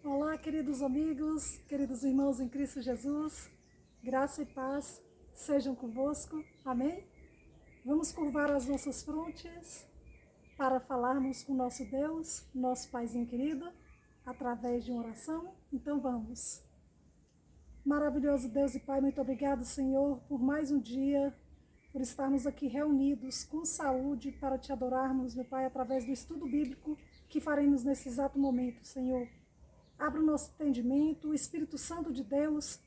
Olá, queridos amigos, queridos irmãos em Cristo Jesus, graça e paz sejam convosco, amém? Vamos curvar as nossas frontes para falarmos com nosso Deus, nosso Paizinho querido, através de uma oração. Então vamos. Maravilhoso Deus e Pai, muito obrigado, Senhor, por mais um dia, por estarmos aqui reunidos com saúde para te adorarmos, meu Pai, através do estudo bíblico que faremos nesse exato momento, Senhor. Abra o nosso entendimento, o Espírito Santo de Deus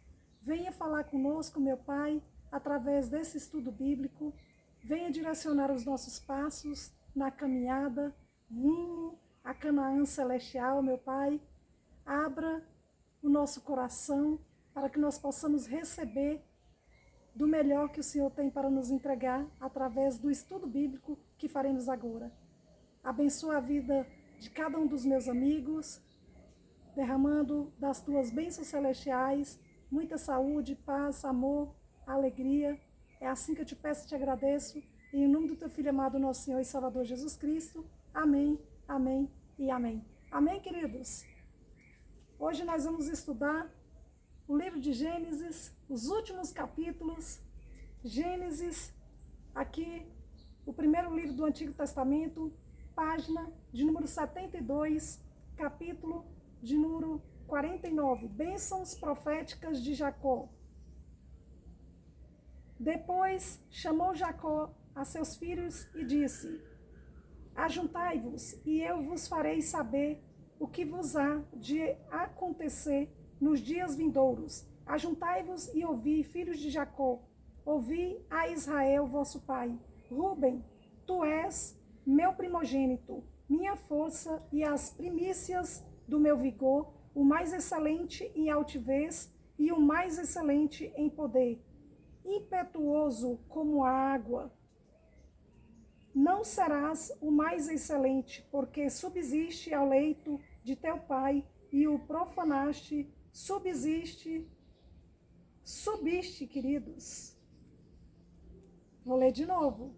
venha falar conosco, meu Pai, através desse estudo bíblico, venha direcionar os nossos passos na caminhada rumo a Canaã celestial, meu Pai. Abra o nosso coração para que nós possamos receber do melhor que o Senhor tem para nos entregar através do estudo bíblico que faremos agora. Abençoa a vida de cada um dos meus amigos, derramando das tuas bênçãos celestiais, muita saúde, paz, amor, alegria. É assim que eu te peço e te agradeço, em nome do teu Filho amado, nosso Senhor e Salvador Jesus Cristo. Amém, amém e amém. Amém, queridos? Hoje nós vamos estudar o livro de Gênesis, os últimos capítulos. Gênesis, aqui, o primeiro livro do Antigo Testamento, página de número 72, capítulo de número 49, bênçãos proféticas de Jacó. Depois chamou Jacó a seus filhos e disse: Ajuntai-vos, e eu vos farei saber o que vos há de acontecer nos dias vindouros. Ajuntai-vos e ouvi, filhos de Jacó, ouvi a Israel, vosso pai. Rúben, tu és meu primogênito, minha força e as primícias do meu vigor, o mais excelente em altivez e o mais excelente em poder, impetuoso como a água. Não serás o mais excelente, porque subsiste ao leito de teu pai e o profanaste, subiste, queridos. Vou ler de novo.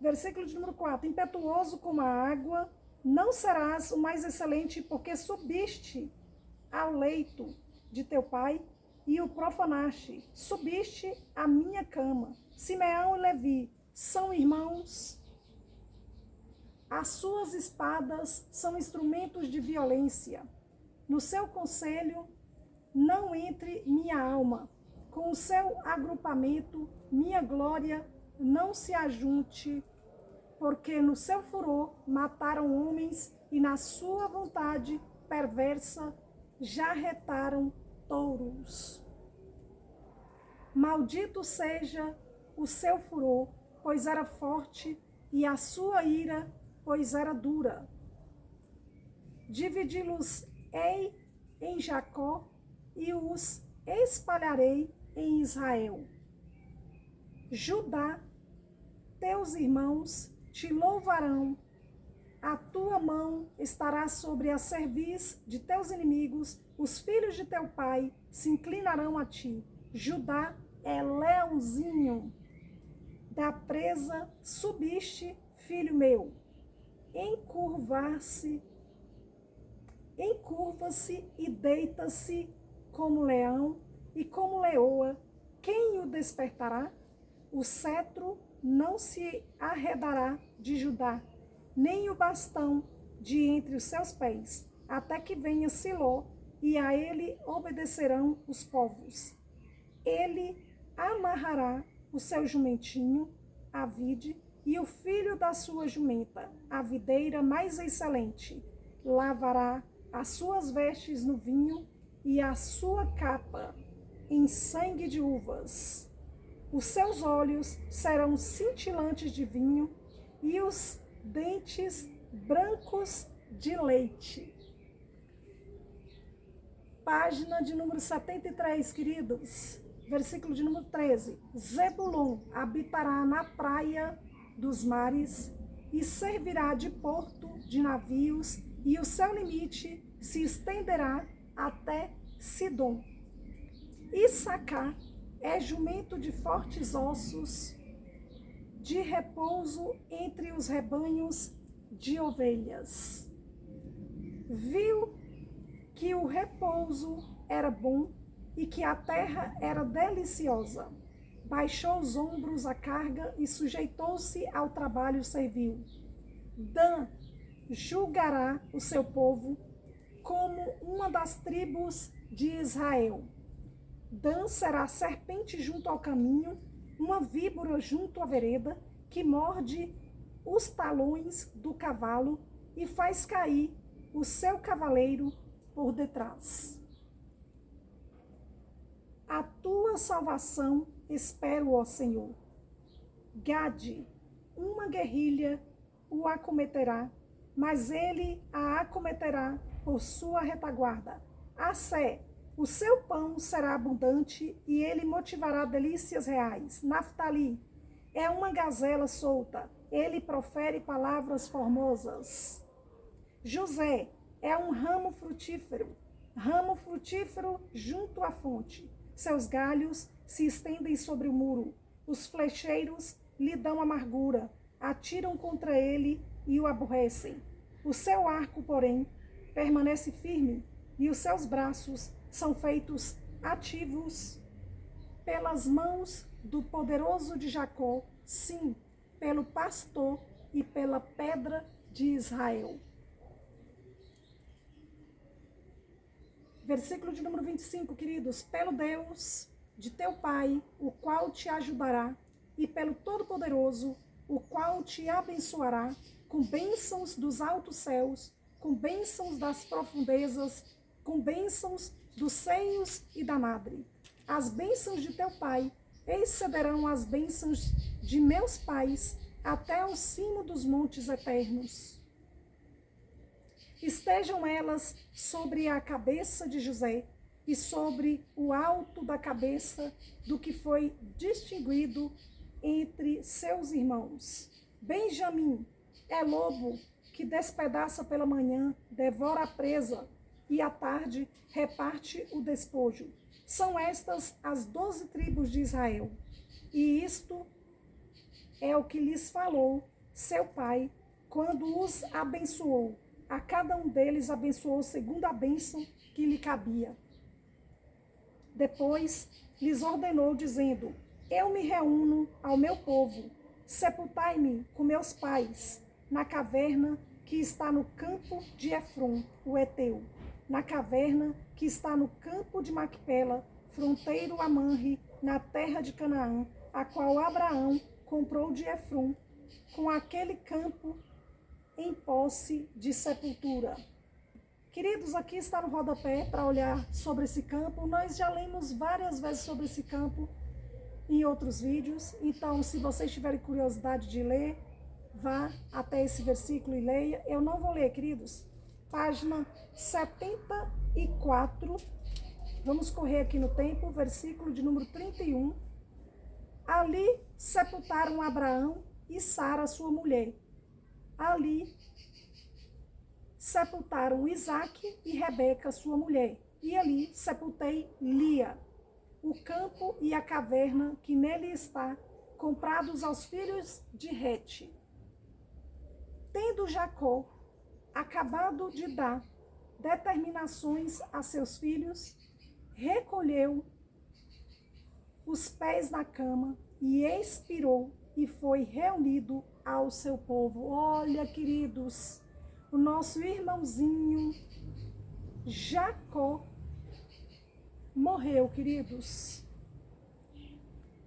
Versículo de número 4. Impetuoso como a água, não serás o mais excelente, porque subiste ao leito de teu pai e o profanaste. Subiste à minha cama. Simeão e Levi são irmãos. As suas espadas são instrumentos de violência. No seu conselho não entre minha alma. Com o seu agrupamento, minha glória não se ajunte, porque no seu furor mataram homens e na sua vontade perversa jarretaram touros. Maldito seja o seu furor, pois era forte, e a sua ira, pois era dura. Dividi-los-ei em Jacó e os espalharei em Israel. Judá, teus irmãos te louvarão, a tua mão estará sobre a cerviz de teus inimigos, os filhos de teu pai se inclinarão a ti. Judá é leãozinho da presa, subiste, filho meu. Encurva-se e deita-se como leão e como leoa. Quem o despertará? O cetro não se arredará de Judá, nem o bastão de entre os seus pés, até que venha Siló, e a ele obedecerão os povos. Ele amarrará o seu jumentinho, a vide, e o filho da sua jumenta, a videira mais excelente. Lavará as suas vestes no vinho e a sua capa em sangue de uvas. Os seus olhos serão cintilantes de vinho e os dentes brancos de leite. Página de número 73, queridos. Versículo de número 13. Zebulon habitará na praia dos mares e servirá de porto de navios, e o seu limite se estenderá até Sidom. Issacar é jumento de fortes ossos, de repouso entre os rebanhos de ovelhas. Viu que o repouso era bom e que a terra era deliciosa. Baixou os ombros à carga e sujeitou-se ao trabalho servil. Dan julgará o seu povo como uma das tribos de Israel. Dan será serpente junto ao caminho, uma víbora junto à vereda, que morde os talões do cavalo e faz cair o seu cavaleiro por detrás. A tua salvação espero, ó Senhor. Gade, uma guerrilha o acometerá, mas ele a acometerá por sua retaguarda. Assé, o seu pão será abundante e ele motivará delícias reais. Naftali é uma gazela solta, ele profere palavras formosas. José é um ramo frutífero junto à fonte. Seus galhos se estendem sobre o muro. Os flecheiros lhe dão amargura, atiram contra ele e o aborrecem. O seu arco, porém, permanece firme e os seus braços são feitos ativos pelas mãos do poderoso de Jacó, sim, pelo pastor e pela pedra de Israel. Versículo de número 25, queridos. Pelo Deus de teu Pai, o qual te ajudará, e pelo Todo-Poderoso, o qual te abençoará, com bênçãos dos altos céus, com bênçãos das profundezas, com bênçãos dos seios e da madre. As bênçãos de teu Pai excederão as bênçãos de meus pais, até o cimo dos montes eternos. Estejam elas sobre a cabeça de José e sobre o alto da cabeça do que foi distinguido entre seus irmãos. Benjamim é lobo que despedaça pela manhã, devora a presa e à tarde reparte o despojo. São estas as 12 tribos de Israel. E isto é o que lhes falou seu pai quando os abençoou. A cada um deles abençoou segundo a bênção que lhe cabia. Depois lhes ordenou, dizendo: eu me reúno ao meu povo, sepultai-me com meus pais, na caverna que está no campo de Efron, o Eteu, na caverna que está no campo de Macpela, fronteiro a Manre, na terra de Canaã, a qual Abraão comprou de Efron, com aquele campo em posse de sepultura. Queridos, aqui está no rodapé para olhar sobre esse campo. Nós já lemos várias vezes sobre esse campo em outros vídeos. Então, se vocês tiverem curiosidade de ler, vá até esse versículo e leia. Eu não vou ler, queridos. Página 74. Vamos correr aqui no tempo, versículo de número 31. Ali sepultaram Abraão e Sara, sua mulher. Ali sepultaram Isaque e Rebeca, sua mulher. E ali sepultei Lia, o campo e a caverna que nele está, comprados aos filhos de Rete. Tendo Jacó acabado de dar determinações a seus filhos, recolheu os pés na cama e expirou e foi reunido ao seu povo. Olha, queridos, o nosso irmãozinho Jacó morreu, queridos.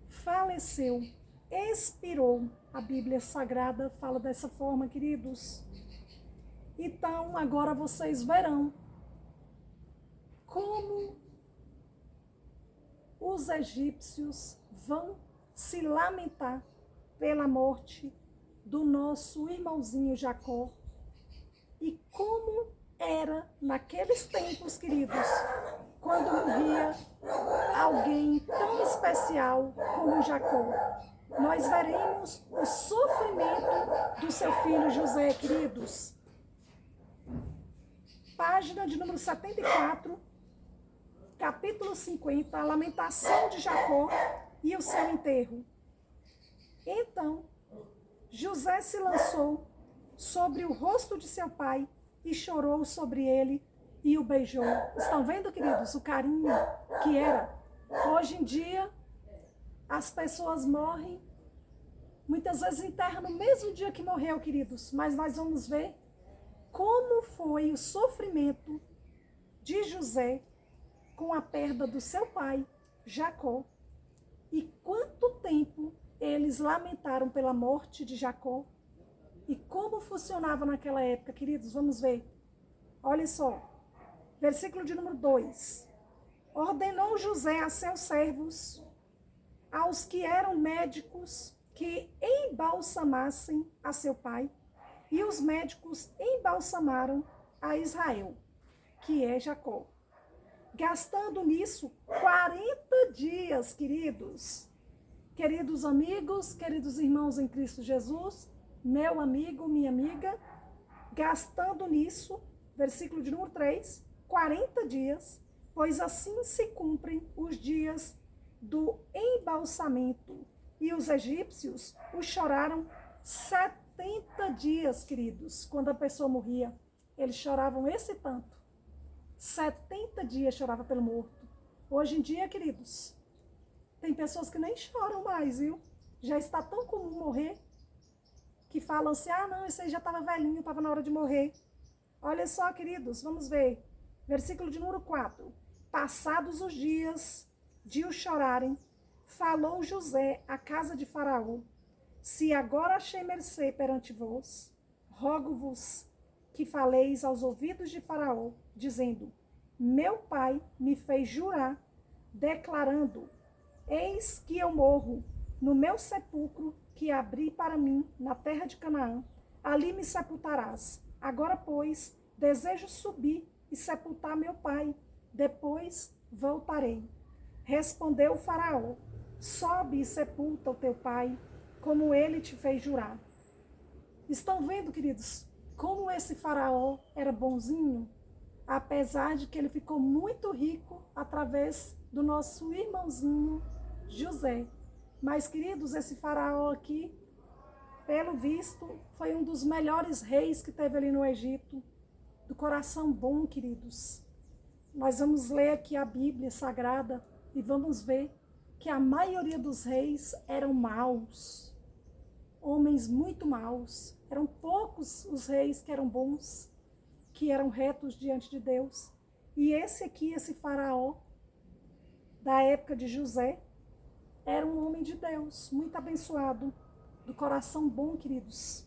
Faleceu, expirou. A Bíblia Sagrada fala dessa forma, queridos. Então, agora vocês verão como os egípcios vão se lamentar pela morte do nosso irmãozinho Jacó. E como era naqueles tempos, queridos, quando morria alguém tão especial como Jacó. Nós veremos o sofrimento do seu filho José, queridos. Página de número 74, capítulo 50, a lamentação de Jacó e o seu enterro. Então, José se lançou sobre o rosto de seu pai e chorou sobre ele e o beijou. Estão vendo, queridos, o carinho que era? Hoje em dia, as pessoas morrem, muitas vezes enterram no mesmo dia que morreu, queridos. Mas nós vamos ver como foi o sofrimento de José com a perda do seu pai, Jacó. E quanto tempo eles lamentaram pela morte de Jacó. E como funcionava naquela época, queridos, vamos ver. Olha só, versículo de número 2. Ordenou José a seus servos, aos que eram médicos, que embalsamassem a seu pai, e os médicos embalsamaram a Israel, que é Jacó, gastando nisso 40 dias, queridos. Queridos amigos, queridos irmãos em Cristo Jesus, meu amigo, minha amiga, gastando nisso, versículo de número 3, 40 dias, pois assim se cumprem os dias do embalsamento. E os egípcios o choraram 70 dias, queridos. Quando a pessoa morria, eles choravam esse tanto. 70 dias chorava pelo morto. Hoje em dia, queridos, tem pessoas que nem choram mais, viu? Já está tão comum morrer, que falam assim, não, esse aí já estava velhinho, estava na hora de morrer. Olha só, queridos, vamos ver. Versículo de número 4. Passados os dias de o chorarem, falou José à casa de Faraó, se agora achei mercê perante vós, rogo-vos que faleis aos ouvidos de Faraó, dizendo, meu pai me fez jurar, declarando, eis que eu morro no meu sepulcro que abri para mim na terra de Canaã, ali me sepultarás. Agora, pois, desejo subir e sepultar meu pai, depois voltarei. Respondeu o Faraó, sobe e sepulta o teu pai, como ele te fez jurar. Estão vendo, queridos, como esse Faraó era bonzinho? Apesar de que ele ficou muito rico através do nosso irmãozinho José. Mas, queridos, esse Faraó aqui, pelo visto, foi um dos melhores reis que teve ali no Egito. Do coração bom, queridos. Nós vamos ler aqui a Bíblia Sagrada e vamos ver que a maioria dos reis eram maus. Homens muito maus. Eram poucos os reis que eram bons, que eram retos diante de Deus. E esse aqui, esse Faraó, da época de José, era um homem de Deus, muito abençoado, do coração bom, queridos.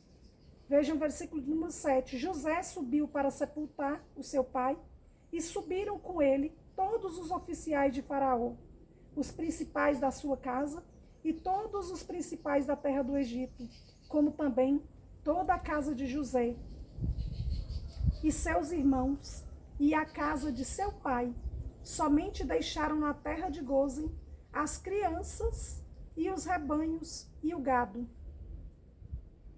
Vejam o versículo número 7. José subiu para sepultar o seu pai, e subiram com ele todos os oficiais de Faraó, os principais da sua casa, e todos os principais da terra do Egito, como também toda a casa de José, e seus irmãos, e a casa de seu pai. Somente deixaram na terra de Gósen as crianças e os rebanhos e o gado.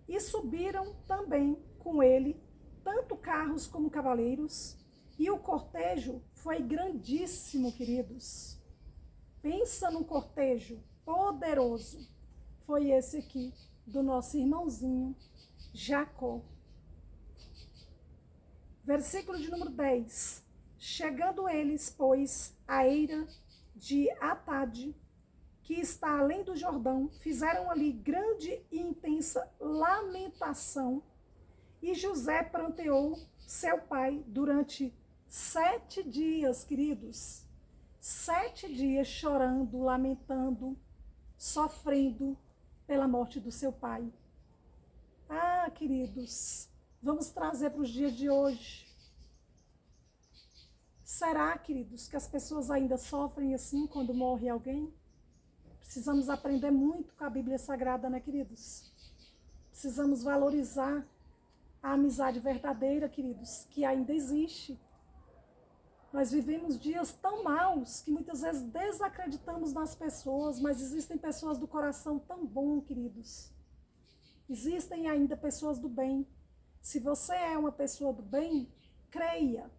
E subiram também com ele tanto carros como cavaleiros, e o cortejo foi grandíssimo, queridos. Pensa num cortejo poderoso. Foi esse aqui, do nosso irmãozinho Jacó. Versículo de número 10. Chegando eles, pois, à eira de Atade, que está além do Jordão, fizeram ali grande e intensa lamentação, e José pranteou seu pai durante 7 dias, queridos. 7 dias chorando, lamentando, sofrendo pela morte do seu pai. Queridos, vamos trazer para os dias de hoje. Será, queridos, que as pessoas ainda sofrem assim quando morre alguém? Precisamos aprender muito com a Bíblia Sagrada, né, queridos? Precisamos valorizar a amizade verdadeira, queridos, que ainda existe. Nós vivemos dias tão maus que muitas vezes desacreditamos nas pessoas, mas existem pessoas do coração tão bom, queridos. Existem ainda pessoas do bem. Se você é uma pessoa do bem, creia.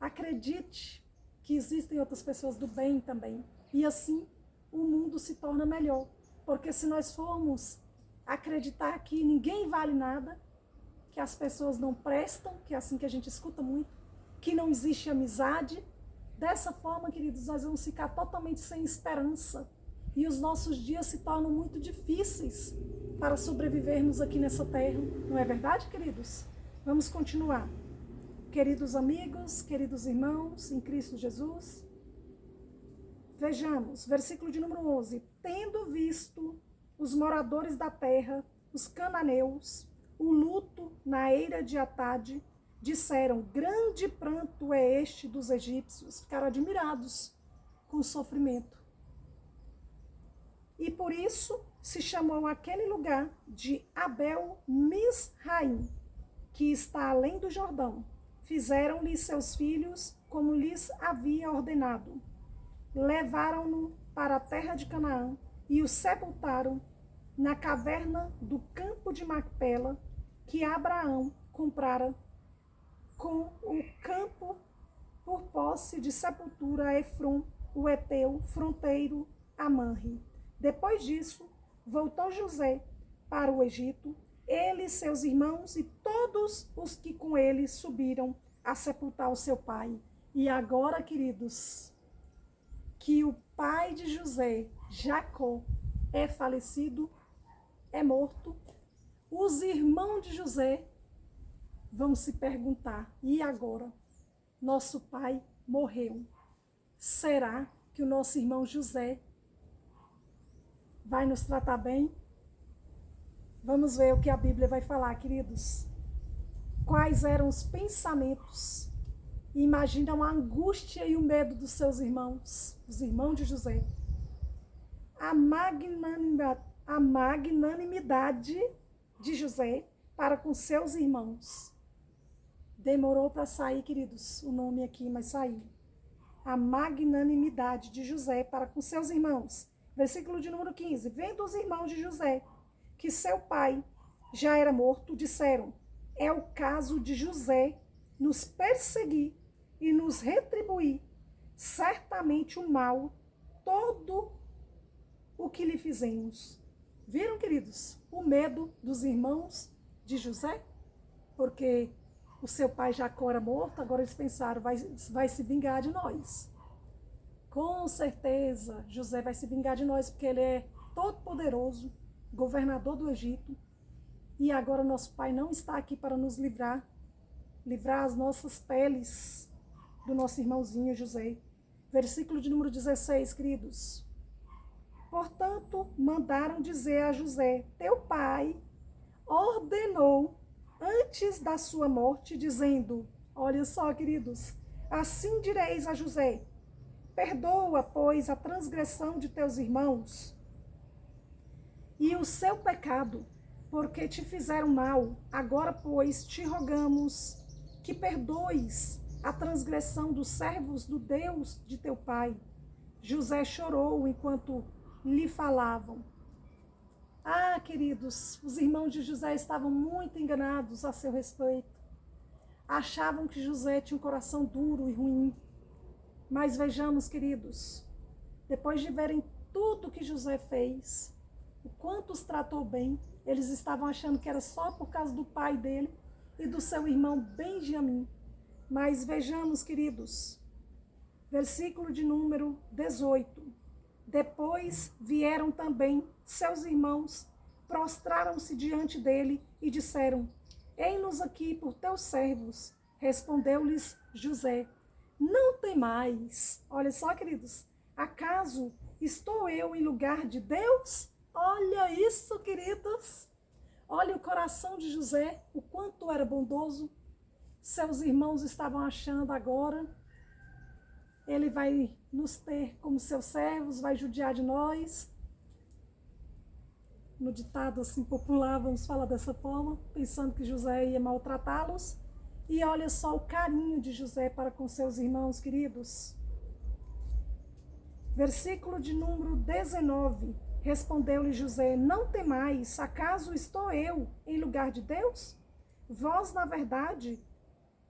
Acredite que existem outras pessoas do bem também. E assim o mundo se torna melhor. Porque se nós formos acreditar que ninguém vale nada, que as pessoas não prestam, que é assim que a gente escuta muito, que não existe amizade. Dessa forma, queridos, nós vamos ficar totalmente sem esperança e os nossos dias se tornam muito difíceis para sobrevivermos aqui nessa terra. Não é verdade, queridos? Vamos continuar. Queridos amigos, queridos irmãos em Cristo Jesus, vejamos, versículo de número 11. Tendo visto os moradores da terra, os cananeus, o luto na eira de Atade, disseram, grande pranto é este dos egípcios. Ficaram admirados com o sofrimento. E por isso se chamou aquele lugar de Abel-Misraim, que está além do Jordão. Fizeram-lhe seus filhos como lhes havia ordenado. Levaram-no para a terra de Canaã e o sepultaram na caverna do campo de Macpela, que Abraão comprara com o campo por posse de sepultura a Efron, o Eteu, fronteiro a Manre. Depois disso, voltou José para o Egito, ele, seus irmãos e todos os que com ele subiram a sepultar o seu pai. E agora, queridos, que o pai de José, Jacó, é falecido, é morto, os irmãos de José vão se perguntar, e agora? Nosso pai morreu. Será que o nosso irmão José vai nos tratar bem? Vamos ver o que a Bíblia vai falar, queridos. Quais eram os pensamentos? Imaginam a angústia e o medo dos seus irmãos, os irmãos de José. A magnanimidade de José para com seus irmãos. Demorou para sair, queridos, o nome aqui, mas saiu. A magnanimidade de José para com seus irmãos. Versículo de número 15. Vendo os irmãos de José que seu pai já era morto, disseram, é o caso de José nos perseguir e nos retribuir certamente o mal, todo o que lhe fizemos. Viram, queridos, o medo dos irmãos de José? Porque o seu pai Jacó era morto, agora eles pensaram, vai se vingar de nós. Com certeza, José vai se vingar de nós, porque ele é todo poderoso, governador do Egito. E agora nosso pai não está aqui para nos livrar as nossas peles do nosso irmãozinho José. Versículo de número 16, queridos. Portanto, mandaram dizer a José, teu pai ordenou antes da sua morte, dizendo, olha só, queridos, assim direis a José, perdoa, pois, a transgressão de teus irmãos e o seu pecado, porque te fizeram mal. Agora, pois, te rogamos que perdoes a transgressão dos servos do Deus de teu pai. José chorou enquanto lhe falavam. Ah, queridos, os irmãos de José estavam muito enganados a seu respeito. Achavam que José tinha um coração duro e ruim. Mas vejamos, queridos, depois de verem tudo que José fez, o quanto os tratou bem, eles estavam achando que era só por causa do pai dele e do seu irmão Benjamim. Mas vejamos, queridos, versículo de número 18. Depois vieram também seus irmãos, prostraram-se diante dele e disseram, eis-nos aqui por teus servos. Respondeu-lhes José, não temais. Olha só, queridos, acaso estou eu em lugar de Deus? Olha isso, queridos. Olha o coração de José, o quanto era bondoso. Seus irmãos estavam achando agora, ele vai nos ter como seus servos, vai judiar de nós. No ditado assim popular, vamos falar dessa forma, pensando que José ia maltratá-los. E olha só o carinho de José para com seus irmãos, queridos. Versículo de número 19. Respondeu-lhe José, não temais, acaso estou eu em lugar de Deus? Vós, na verdade,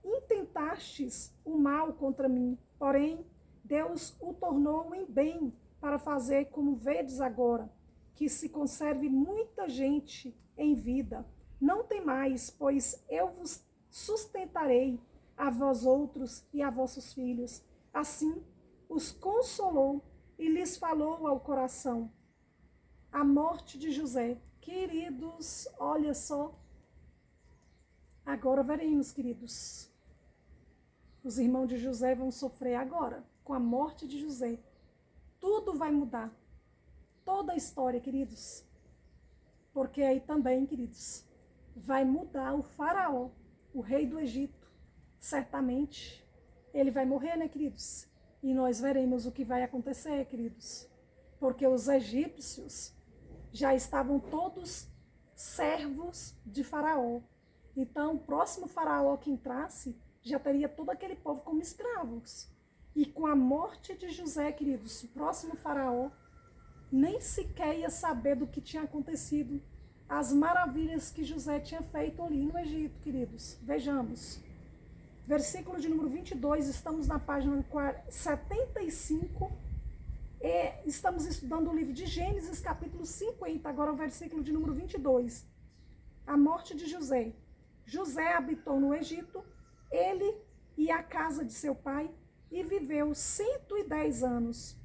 intentastes o mal contra mim, porém, Deus o tornou em bem para fazer como vedes agora, que se conserve muita gente em vida. Não temais, pois eu vos sustentarei a vós outros e a vossos filhos. Assim os consolou e lhes falou ao coração. A morte de José. Queridos, olha só. Agora veremos, queridos. Os irmãos de José vão sofrer agora, com a morte de José. Tudo vai mudar. Toda a história, queridos. Porque aí também, queridos, vai mudar o faraó, o rei do Egito. Certamente, ele vai morrer, né, queridos? E nós veremos o que vai acontecer, queridos. Porque os egípcios já estavam todos servos de faraó. Então, o próximo faraó que entrasse, já teria todo aquele povo como escravos. E com a morte de José, queridos, o próximo faraó nem sequer ia saber do que tinha acontecido, as maravilhas que José tinha feito ali no Egito, queridos. Vejamos. Versículo de número 22, estamos na página 75, e estamos estudando o livro de Gênesis, capítulo 50, agora o versículo de número 22. A morte de José. José habitou no Egito, ele e a casa de seu pai, e viveu 110 anos.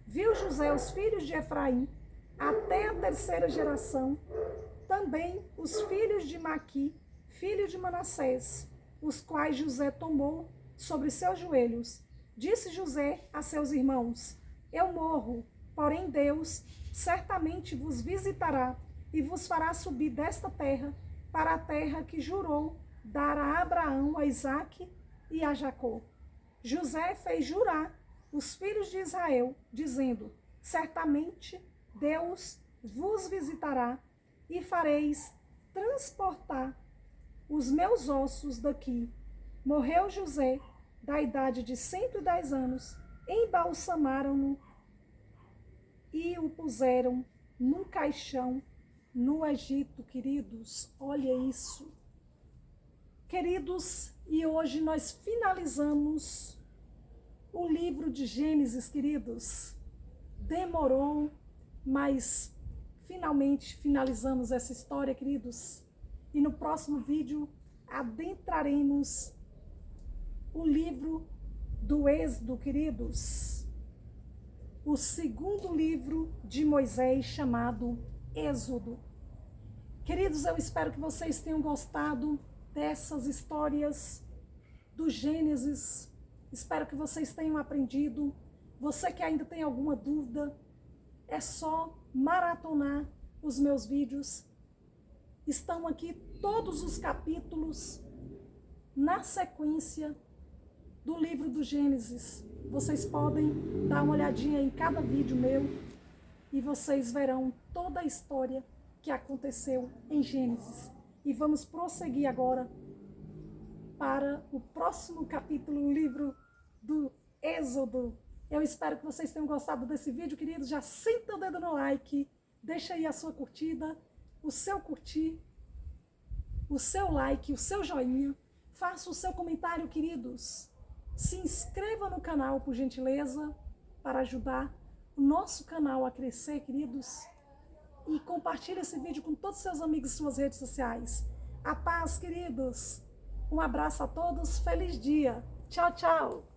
Viu José os filhos de Efraim, até a terceira geração, também os filhos de Maqui, filho de Manassés, os quais José tomou sobre seus joelhos. Disse José a seus irmãos: eu morro, porém Deus certamente vos visitará e vos fará subir desta terra para a terra que jurou dar a Abraão, a Isaque e a Jacó. José fez jurar os filhos de Israel, dizendo: certamente Deus vos visitará e fareis transportar os meus ossos daqui. Morreu José, da idade de 110 anos, embalsamaram-no e o puseram num caixão no Egito, queridos. Olha isso. Queridos, e hoje nós finalizamos o livro de Gênesis, queridos. Demorou, mas finalmente finalizamos essa história, queridos. E no próximo vídeo adentraremos o livro do Êxodo, queridos. O segundo livro de Moisés, chamado Êxodo. Queridos, eu espero que vocês tenham gostado dessas histórias do Gênesis. Espero que vocês tenham aprendido. Você que ainda tem alguma dúvida, é só maratonar os meus vídeos. Estão aqui todos os capítulos na sequência do livro do Gênesis. Vocês podem dar uma olhadinha em cada vídeo meu e vocês verão toda a história que aconteceu em Gênesis. E vamos prosseguir agora para o próximo capítulo, o livro do Êxodo. Eu espero que vocês tenham gostado desse vídeo, queridos. Já senta o dedo no like, deixa aí a sua curtida, o seu curtir, o seu like, o seu joinha. Faça o seu comentário, queridos. Se inscreva no canal, por gentileza, para ajudar o nosso canal a crescer, queridos. E compartilhe esse vídeo com todos os seus amigos em suas redes sociais. A paz, queridos. Um abraço a todos. Feliz dia. Tchau, tchau.